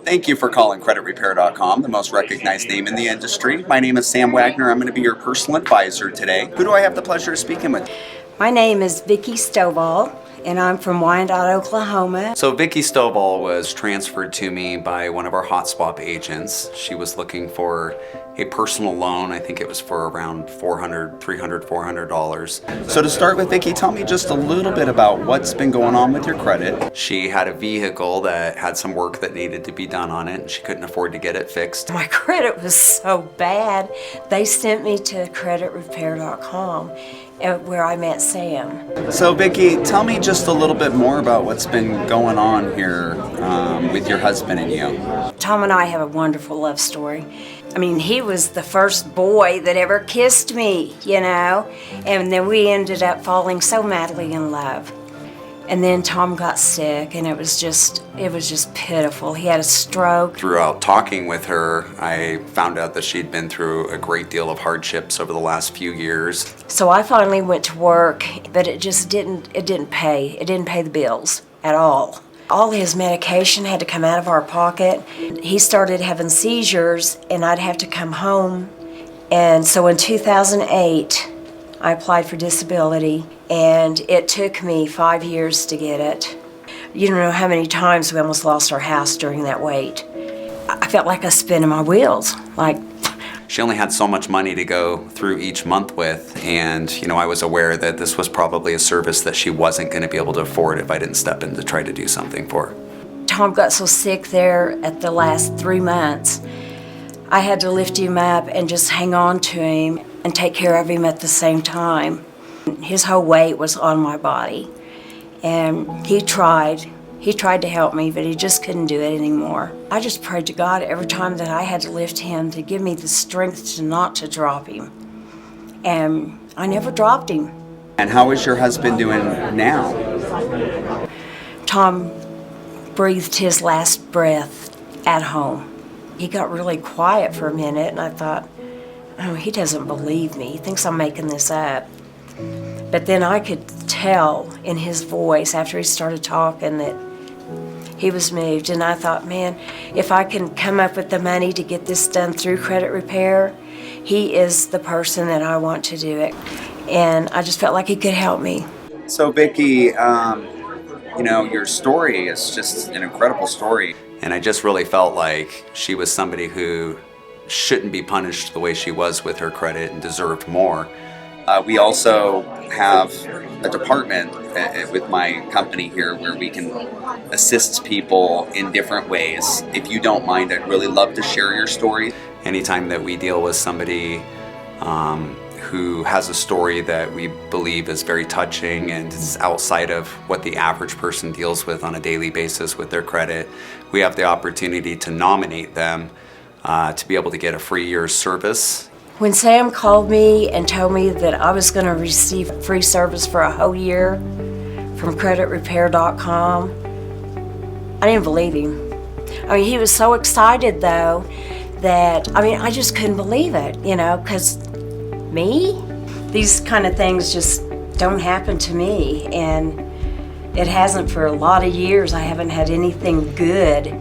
Thank you for calling CreditRepair.com, the most recognized name in the industry. My name is Sam Wagoner. I'm going to be your personal advisor today. Who do I have the pleasure of speaking with? My name is Vicki Stovall, and I'm from Wyandotte, Oklahoma. So Vicki Stovall was transferred to me by one of our hot swap agents. She was looking for a personal loan. I think it was for around $400. So to start with, Vicki, tell me just a little bit about what's been going on with your credit. She had a vehicle that had some work that needed to be done on it, and she couldn't afford to get it fixed. My credit was so bad, they sent me to CreditRepair.com, where I met Sam. So Vicki, tell me just a little bit more about what's been going on here with your husband and you. Tom and I have a wonderful love story. I mean, he was the first boy that ever kissed me, and then we ended up falling so madly in love. And then Tom got sick, and it was just pitiful. He had a stroke. Throughout talking with her, I found out that she'd been through a great deal of hardships over the last few years. So I finally went to work, but it didn't pay. It didn't pay the bills at all. All his medication had to come out of our pocket. He started having seizures, and I'd have to come home. And so in 2008, I applied for disability, and it took me 5 years to get it. You don't know how many times we almost lost our house during that wait. I felt like I was spinning my wheels. She only had so much money to go through each month with, and I was aware that this was probably a service that she wasn't going to be able to afford if I didn't step in to try to do something for her. Tom got so sick there at the last 3 months, I had to lift him up and just hang on to him and take care of him at the same time. His whole weight was on my body, and he tried to help me, but he just couldn't do it anymore. I just prayed to God every time that I had to lift him to give me the strength not to drop him. And I never dropped him. And how is your husband doing now? Tom breathed his last breath at home. He got really quiet for a minute, and I thought, oh, he doesn't believe me. He thinks I'm making this up. But then I could tell in his voice after he started talking that he was moved, and I thought, man, if I can come up with the money to get this done through Credit Repair, he is the person that I want to do it. And I just felt like he could help me. So Vicki, your story is just an incredible story. And I just really felt like she was somebody who shouldn't be punished the way she was with her credit and deserved more. We also have a department with my company here where we can assist people in different ways. If you don't mind, I'd really love to share your story. Anytime that we deal with somebody who has a story that we believe is very touching and is outside of what the average person deals with on a daily basis with their credit, we have the opportunity to nominate them to be able to get a free year's service. When Sam called me and told me that I was going to receive free service for a whole year from CreditRepair.com, I didn't believe him. I mean, he was so excited, though, that, I just couldn't believe it, because me? These kind of things just don't happen to me, and it hasn't for a lot of years. I haven't had anything good.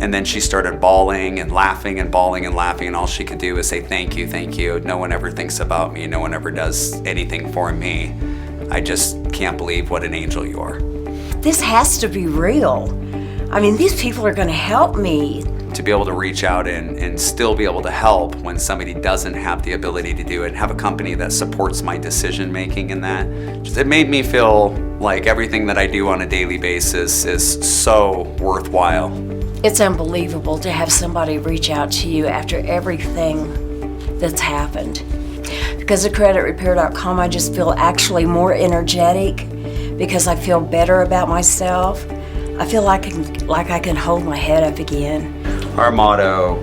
And then she started bawling and laughing and bawling and laughing, and all she could do was say, thank you, thank you. No one ever thinks about me. No one ever does anything for me. I just can't believe what an angel you are. This has to be real. These people are going to help me. To be able to reach out and still be able to help when somebody doesn't have the ability to do it, and have a company that supports my decision making in that, it made me feel like everything that I do on a daily basis is so worthwhile. It's unbelievable to have somebody reach out to you after everything that's happened. Because of CreditRepair.com, I just feel actually more energetic because I feel better about myself. I feel like I can hold my head up again. Our motto,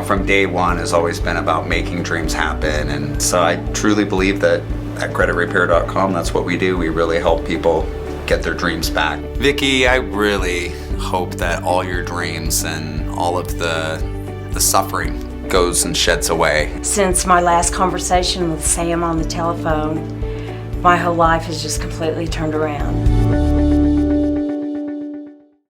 from day one has always been about making dreams happen. And so I truly believe that at CreditRepair.com, that's what we do. We really help people get their dreams back. Vicki, I really hope that all your dreams and all of the suffering goes and sheds away. Since my last conversation with Sam on the telephone, my whole life has just completely turned around.